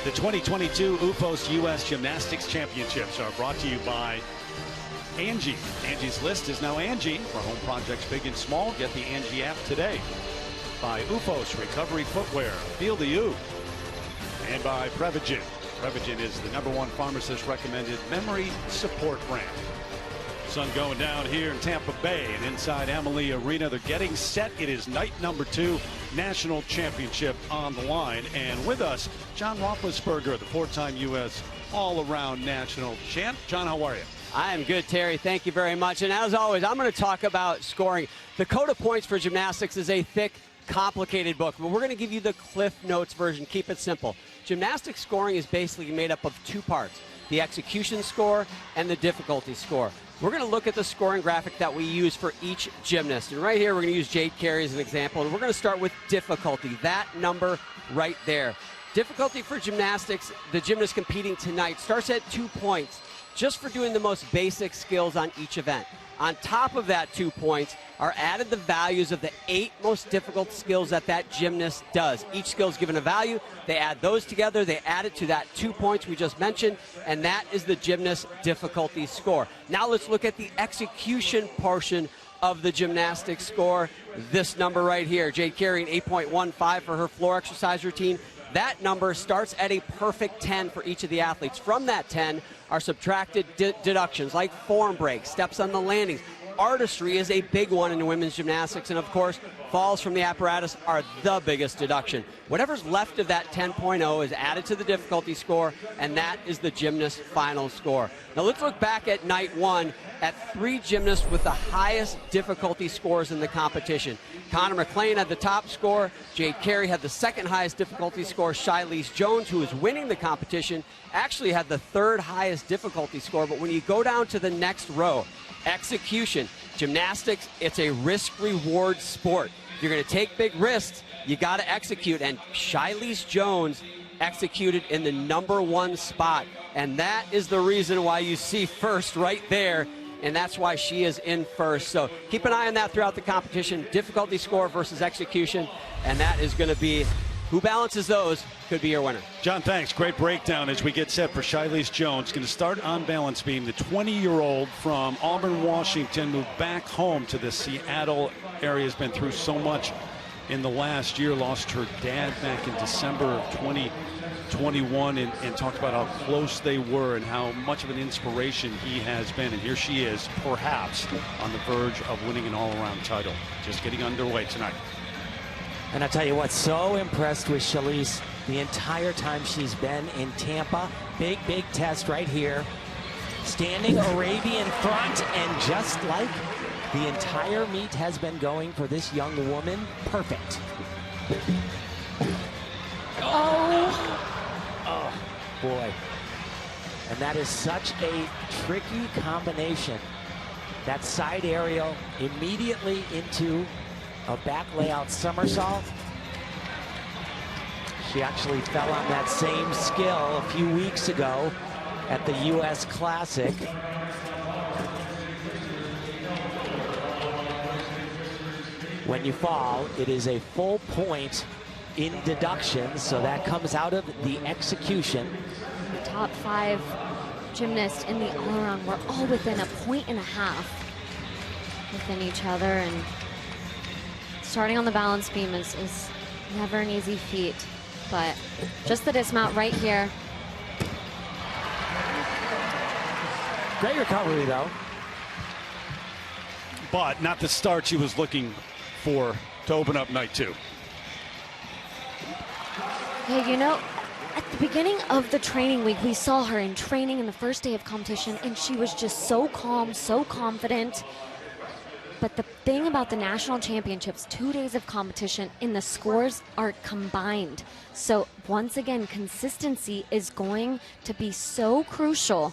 The 2022 UFOS U.S. Gymnastics Championships are brought to you by Angie. Angie's List is now Angie for home projects big and small. Get the Angie app today. By UFOS Recovery Footwear, Feel the U. And by Prevagen. Prevagen is the #1 pharmacist recommended memory support brand. Sun going down here in Tampa Bay and inside Amalie Arena. They're getting set. It is night number 2, national championship on the line. And with us, John Roethlisberger, the 4-time U.S. all-around national champ. John, how are you? I am good, Terry. Thank you very much. And as always, I'm going to talk about scoring. The Code of Points for Gymnastics is a thick, complicated book, but we're going to give you the Cliff Notes version. Keep it simple. Gymnastics scoring is basically made up of 2 parts, the execution score and the difficulty score. We're going to look at the scoring graphic that we use for each gymnast. And right here, we're going to use Jade Carey as an example. And we're going to start with difficulty, that number right there. Difficulty for gymnastics, the gymnast competing tonight, starts at 2 points just for doing the most basic skills on each event. On top of that 2 points are added the values of the 8 most difficult skills that gymnast does. Each skill is given a value. They add those together. They add it to that 2 points we just mentioned, and that is the gymnast difficulty score. Now let's look at the execution portion of the gymnastics score. This number right here, Jade Carey, an 8.15 for her floor exercise routine. That number starts at a perfect 10 for each of the athletes. From that 10 are subtracted deductions like form breaks, steps on the landings. Artistry is a big one in women's gymnastics, and of course, falls from the apparatus are the biggest deduction. Whatever's left of that 10.0 is added to the difficulty score, and that is the gymnast's final score. Now let's look back at night 1 at 3 gymnasts with the highest difficulty scores in the competition. Connor McLean had the top score. Jade Carey had the 2nd highest difficulty score. Shilese Jones, who is winning the competition, actually had the 3rd highest difficulty score. But when you go down to the next row, execution, gymnastics, it's a risk-reward sport. If you're going to take big risks, you got to execute. And Shilese Jones executed in the #1 spot. And that is the reason why you see first right there. And that's why she is in first. So keep an eye on that throughout the competition. Difficulty score versus execution. And that is going to be who balances those could be your winner. John, thanks. Great breakdown as we get set for Shilese Jones. Going to start on balance beam. The 20-year-old from Auburn, Washington, moved back home to the Seattle area. Has been through so much in the last year. Lost her dad back in December of 2021 and talked about how close they were and how much of an inspiration he has been. And here she is, perhaps, on the verge of winning an all-around title. Just getting underway tonight. And I tell you what, so impressed with Shilese the entire time she's been in Tampa. Big, big test right here. Standing Arabian front, and just like the entire meet has been going for this young woman, perfect. Oh, boy. And that is such a tricky combination. That side aerial immediately into a back layout somersault. She actually fell on that same skill a few weeks ago at the U.S. Classic. When you fall, it is a full point in deductions, so that comes out of the execution. The top 5 gymnasts in the all-around were all within 1.5 points within each other, and starting on the balance beam is never an easy feat, but just the dismount right here. Great recovery, though. But not the start she was looking for to open up night 2. Yeah, you know, at the beginning of the training week, we saw her in training in the first day of competition, and she was just so calm, so confident. But the thing about the national championships, 2 days of competition, and the scores are combined. So once again, consistency is going to be so crucial.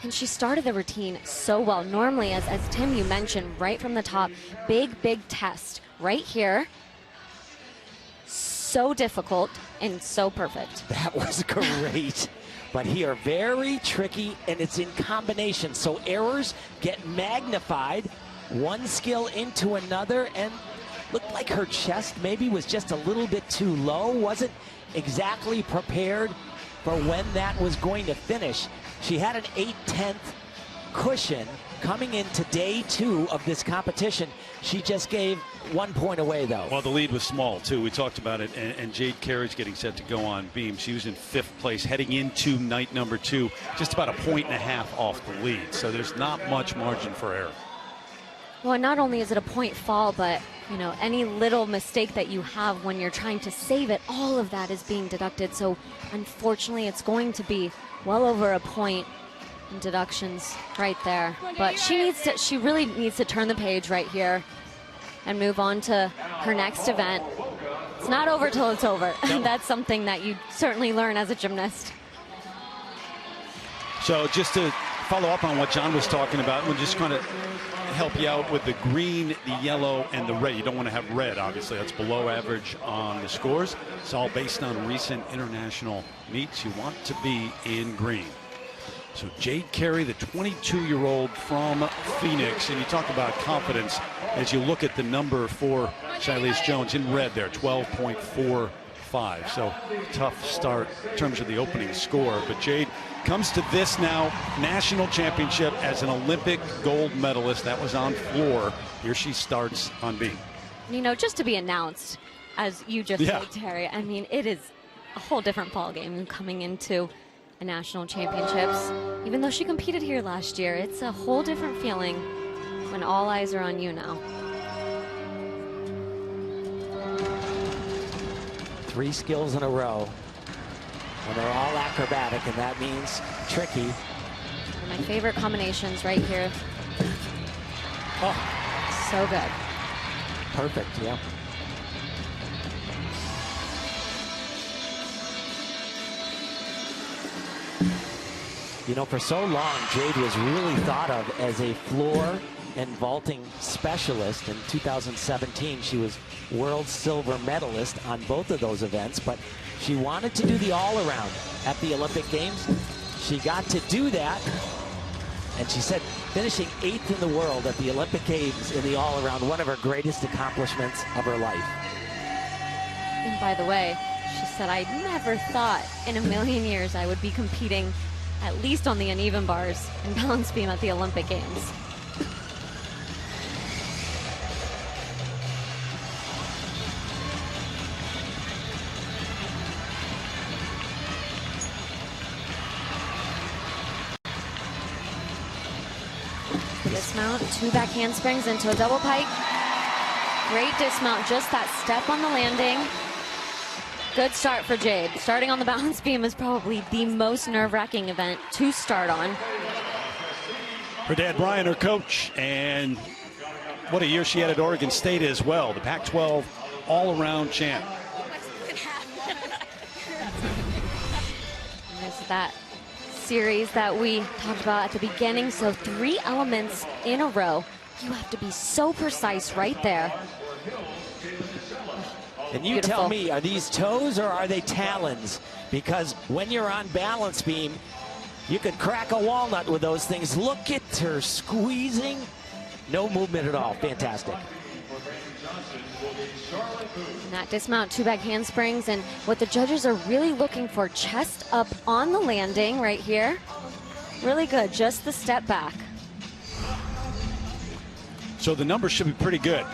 And she started the routine so well. Normally, as Tim, you mentioned, right from the top, big test right here. So difficult and so perfect. That was great. But here, very tricky, and it's in combination. So errors get magnified, one skill into another, and looked like her chest maybe was just a little bit too low. Wasn't exactly prepared for when that was going to finish. She had an 8/10 cushion coming into day 2 of this competition. She just gave 1 point away, though. Well, the lead was small, too. We talked about it. And Jade Carey's getting set to go on beam. She was in 5th place heading into night number 2, just about 1.5 points off the lead. So there's not much margin for error. Well, not only is it a point fall, but, you know, any little mistake that you have when you're trying to save it, all of that is being deducted. So, unfortunately, it's going to be well over a point in deductions right there. But she really needs to turn the page right here and move on to her next event. It's not over till it's over. That's something that you certainly learn as a gymnast. So just to follow up on what John was talking about, we'll just kind of help you out with the green, the yellow, and the red. You don't want to have red, obviously. That's below average on the scores. It's all based on recent international meets. You want to be in green. So Jade Carey, the 22-year-old from Phoenix, and you talk about confidence as you look at the number for Shilese Jones in red there, 12.45. So tough start in terms of the opening score. But Jade comes to this now national championship as an Olympic gold medalist. That was on floor. Here she starts on beam. You know, just to be announced, as you just said, Terry, I mean, it is a whole different ballgame coming into a national championships. Even though she competed here last year, it's a whole different feeling when all eyes are on you now. 3 skills in a row, and they're all acrobatic, and that means tricky. One of my favorite combinations right here. Oh, so good. Perfect, yeah. You know, for so long, Jade was really thought of as a floor and vaulting specialist. In 2017, she was world silver medalist on both of those events, but she wanted to do the all-around at the Olympic Games. She got to do that, and she said finishing 8th in the world at the Olympic Games in the all-around, one of her greatest accomplishments of her life. And by the way, she said, I never thought in a million years I would be competing at least on the uneven bars and balance beam at the Olympic Games. Dismount, 2 back handsprings into a double pike. Great dismount, just that step on the landing. Good start for Jade. Starting on the balance beam is probably the most nerve-wracking event to start on. Her dad, Brian, her coach, and what a year she had at Oregon State as well. The Pac-12 all-around champ. There's that series that we talked about at the beginning. So 3 elements in a row. You have to be so precise right there. And you tell me, are these toes or are they talons? Because when you're on balance beam, you could crack a walnut with those things. Look at her squeezing. No movement at all. Fantastic. And that dismount, 2 back handsprings, and what the judges are really looking for, chest up on the landing right here. Really good, just the step back. So the number should be pretty good.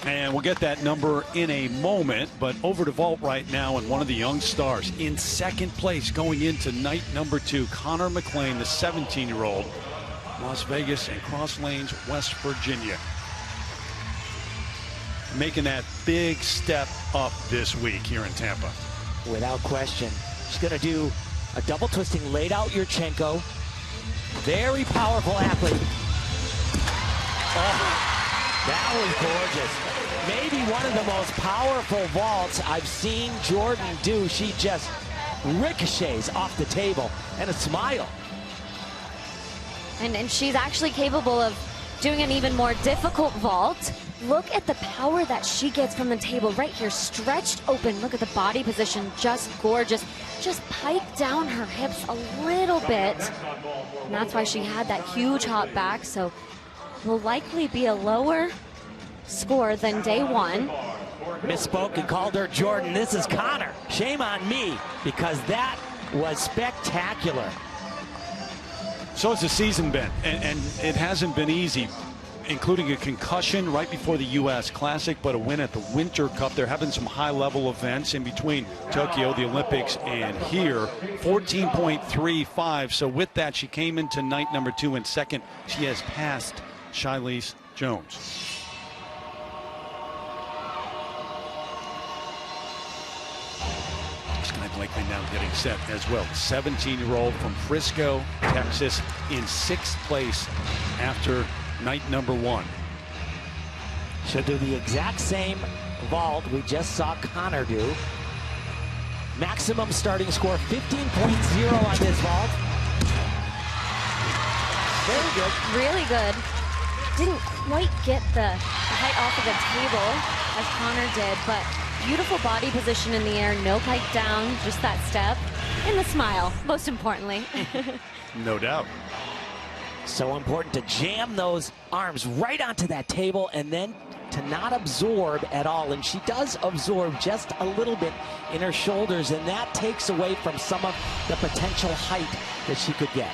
And we'll get that number in a moment, but over to vault right now, and one of the young stars in 2nd place going into night number 2, Connor McLean, the 17-year-old, Las Vegas and Cross Lanes, West Virginia. Making that big step up this week here in Tampa. Without question. She's going to do a double twisting laid out Yurchenko. Very powerful athlete. Oh. That was gorgeous. Maybe one of the most powerful vaults I've seen Jordan do. She just ricochets off the table, and a smile. And she's actually capable of doing an even more difficult vault. Look at the power that she gets from the table right here, stretched open. Look at the body position, just gorgeous. Just pike down her hips a little bit. And that's why she had that huge hop back. So will likely be a lower score than day one. Misspoke and called her Jordan. This is Connor. Shame on me, because that was spectacular. So has the season been, and it hasn't been easy, including a concussion right before the U.S. Classic, but a win at the Winter Cup. They're having some high-level events in between Tokyo, the Olympics, and here. 14.35. So with that, she came into night number 2 in second. She has passed Shilese Jones. Sky Blakely now getting set as well. 17-year-old from Frisco, Texas, in 6th place after night number 1. She'll do the exact same vault we just saw Connor do. Maximum starting score 15.0 on this vault. Very good. Really good. Didn't quite get the height off of the table as Connor did, but beautiful body position in the air, no pike down, just that step, and the smile, most importantly. No doubt. So important to jam those arms right onto that table and then to not absorb at all. And she does absorb just a little bit in her shoulders, and that takes away from some of the potential height that she could get.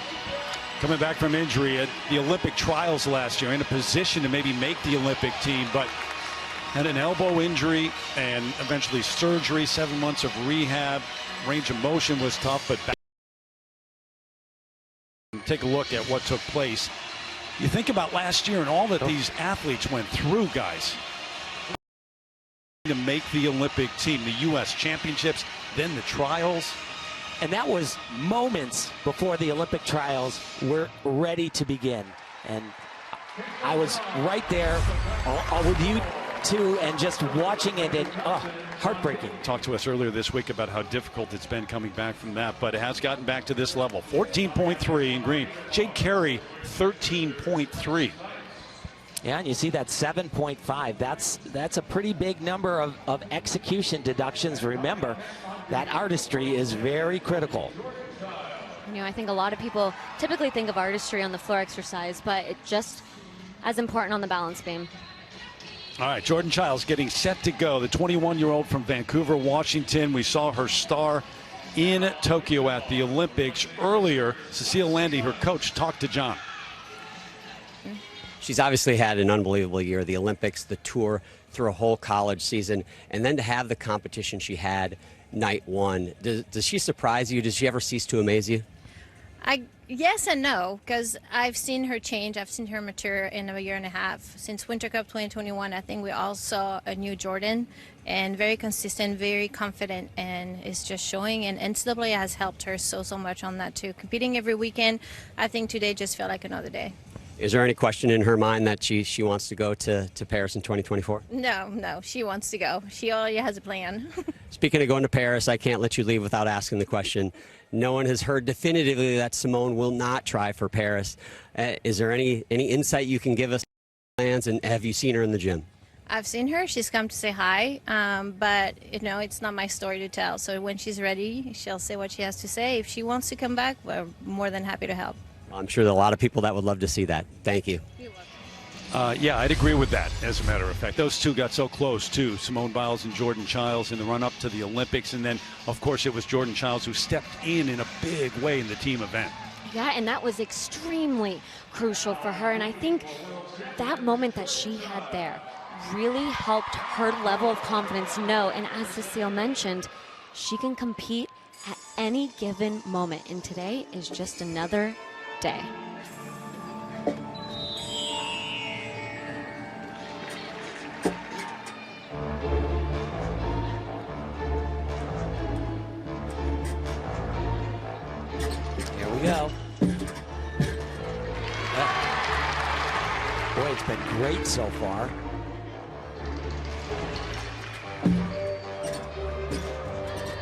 Coming back from injury at the Olympic trials last year, in a position to maybe make the Olympic team, but had an elbow injury and eventually surgery, 7 months of rehab. Range of motion was tough, but back. Take a look at what took place. You think about last year and all that these athletes went through, guys, to make the Olympic team, the U.S. championships, then the trials. And that was moments before the Olympic trials were ready to begin. And I was right there with you two and just watching it, and heartbreaking. Talked to us earlier this week about how difficult it's been coming back from that, but it has gotten back to this level. 14.3 in green. Jade Carey, 13.3. Yeah, and you see that 7.5. That's a pretty big number of execution deductions. Remember, that artistry is very critical. You know, I think a lot of people typically think of artistry on the floor exercise, but it's just as important on the balance beam. All right, Jordan Chiles getting set to go. The 21-year-old from Vancouver, Washington. We saw her star in Tokyo at the Olympics earlier. Cecile Landy, her coach, talked to John. She's obviously had an unbelievable year. The Olympics, the tour, through a whole college season, and then to have the competition she had night 1. Does she surprise you? Does she ever cease to amaze you? Yes and no, because I've seen her change. I've seen her mature in a year and a half. Since Winter Cup 2021, I think we all saw a new Jordan, and very consistent, very confident, and is just showing. And NCAA has helped her so much on that too. Competing every weekend, I think today just felt like another day. Is there any question in her mind that she wants to go to Paris in 2024? No, she wants to go. She already has a plan. Speaking of going to Paris, I can't let you leave without asking the question. No one has heard definitively that Simone will not try for Paris. Is there any insight you can give us plans, and have you seen her in the gym? I've seen her. She's come to say hi, but you know, it's not my story to tell. So when she's ready, she'll say what she has to say. If she wants to come back, we're more than happy to help. I'm sure there are a lot of people that would love to see that. Thank you. You're welcome. Yeah, I'd agree with that, as a matter of fact. Those two got so close, too, Simone Biles and Jordan Chiles, in the run-up to the Olympics. And then, of course, it was Jordan Chiles who stepped in a big way in the team event. Yeah, and that was extremely crucial for her. And I think that moment that she had there really helped her level of confidence know. And as Cecile mentioned, she can compete at any given moment. And today is just another day. Here we go. Boy, it's been great so far.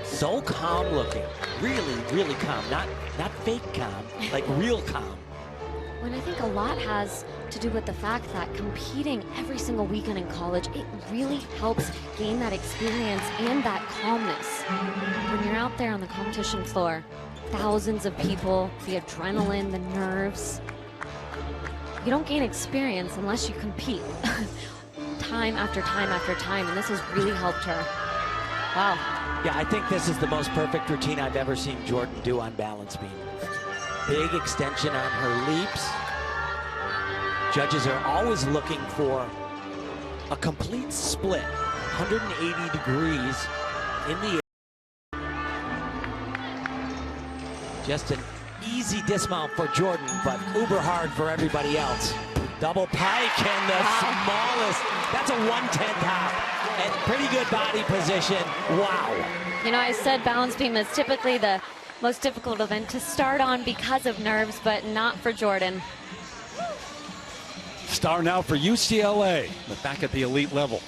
So calm looking. Really calm. Not fake calm, like real calm. When I think a lot has to do with the fact that competing every single weekend in college, it really helps gain that experience and that calmness. When you're out there on the competition floor, thousands of people, the adrenaline, the nerves, you don't gain experience unless you compete. time after time after time, and this has really helped her. Wow. Yeah, I think this is the most perfect routine I've ever seen Jordan do on balance beam. Big extension on her leaps. Judges are always looking for a complete split, 180 degrees in the air. Just an easy dismount for Jordan, but uber hard for everybody else. Double pike and the smallest, that's a 1/10 hop. And pretty good body position. Wow. You know, I said balance beam is typically the most difficult event to start on because of nerves, but not for Jordan. Star now for UCLA, but back at the elite level.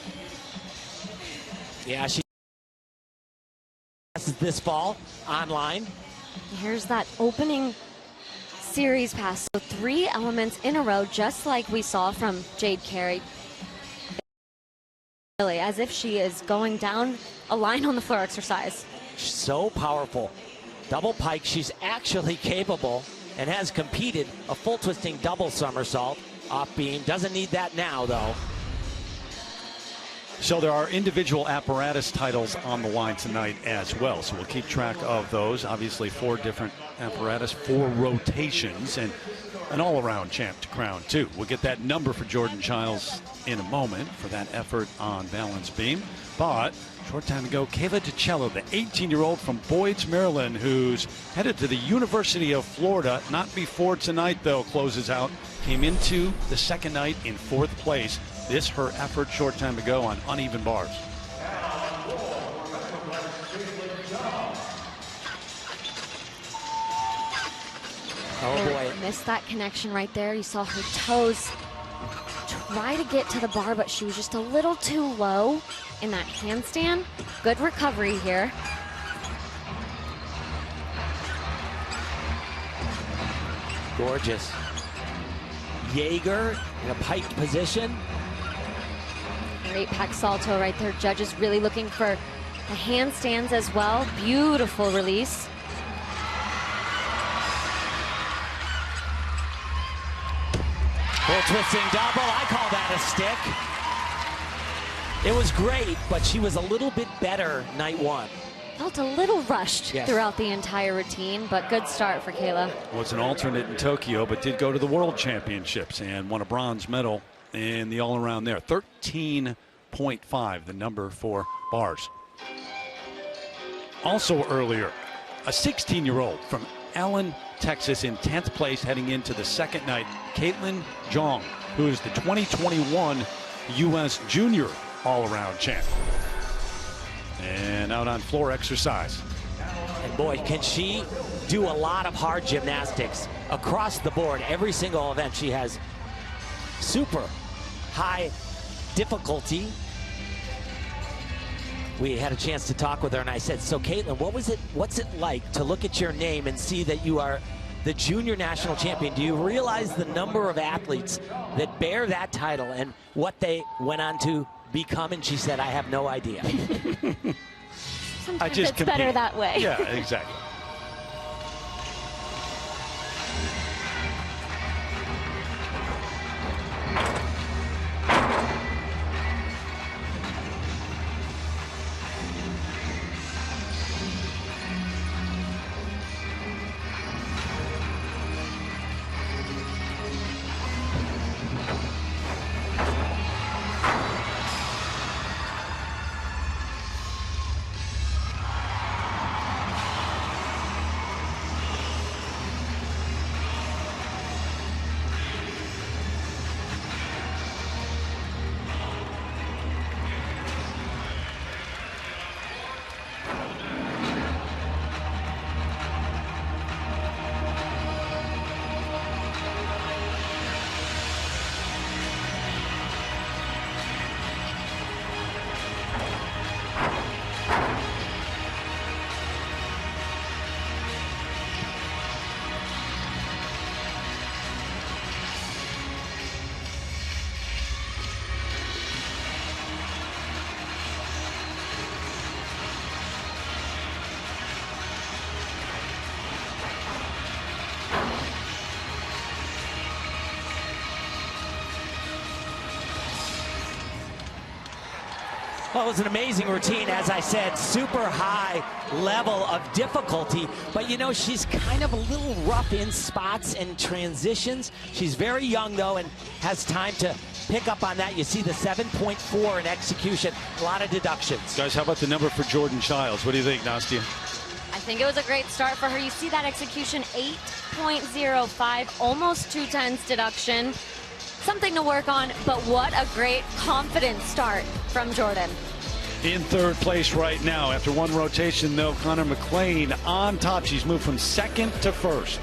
Yeah, she this fall online. Here's that opening series pass. So 3 elements in a row, just like we saw from Jade Carey. Really, as if she is going down a line on the floor exercise. So powerful. Double pike, she's actually capable and has competed a full twisting double somersault off beam. Doesn't need that now, though. So there are individual apparatus titles on the line tonight as well. So we'll keep track of those. Obviously 4 different apparatus, 4 rotations, and an all-around champ to crown too. We'll get that number for Jordan Chiles in a moment for that effort on balance beam. But short time ago, Kayla DiCello, the 18-year-old from Boyds, Maryland, who's headed to the University of Florida. Not before tonight, though, closes out. Came into the second night in 4th place. This her effort short time ago on uneven bars. Oh boy. Missed that connection right there. You saw her toes try to get to the bar, but she was just a little too low in that handstand. Good recovery here. Gorgeous. Jaeger in a piked position. Great pack salto right there. Judges really looking for the handstands as well. Beautiful release. Full twisting double, I call that a stick. It was great, but she was a little bit better night 1. Felt a little rushed throughout the entire routine, but good start for Kayla. Was an alternate in Tokyo, but did go to the World Championships and won a bronze medal in the all-around there. 13.5, the number for bars. Also earlier, a 16-year-old from Allen, Texas in 10th place heading into the second night, Caitlin Zhang, who is the 2021 U.S. Junior all-around champ. And out on floor exercise. And boy, can she do a lot of hard gymnastics across the board. Every single event she has super high difficulty. We had a chance to talk with her and I said, so Caitlin, what's it like to look at your name and see that you are the junior national champion? Do you realize the number of athletes that bear that title and what they went on to become? And she said, I have no idea. Sometimes it's better that way. Yeah, exactly. Well, it was an amazing routine, as I said, super high level of difficulty. But, you know, she's kind of a little rough in spots and transitions. She's very young, though, and has time to pick up on that. You see the 7.4 in execution, a lot of deductions. Guys, how about the number for Jordan Childs? What do you think, Nastia? I think it was a great start for her. You see that execution, 8.05, almost 2 tenths deduction. Something to work on, but what a great confident start from Jordan. In third place right now. After one rotation, though, Connor McLean on top. She's moved from second to first.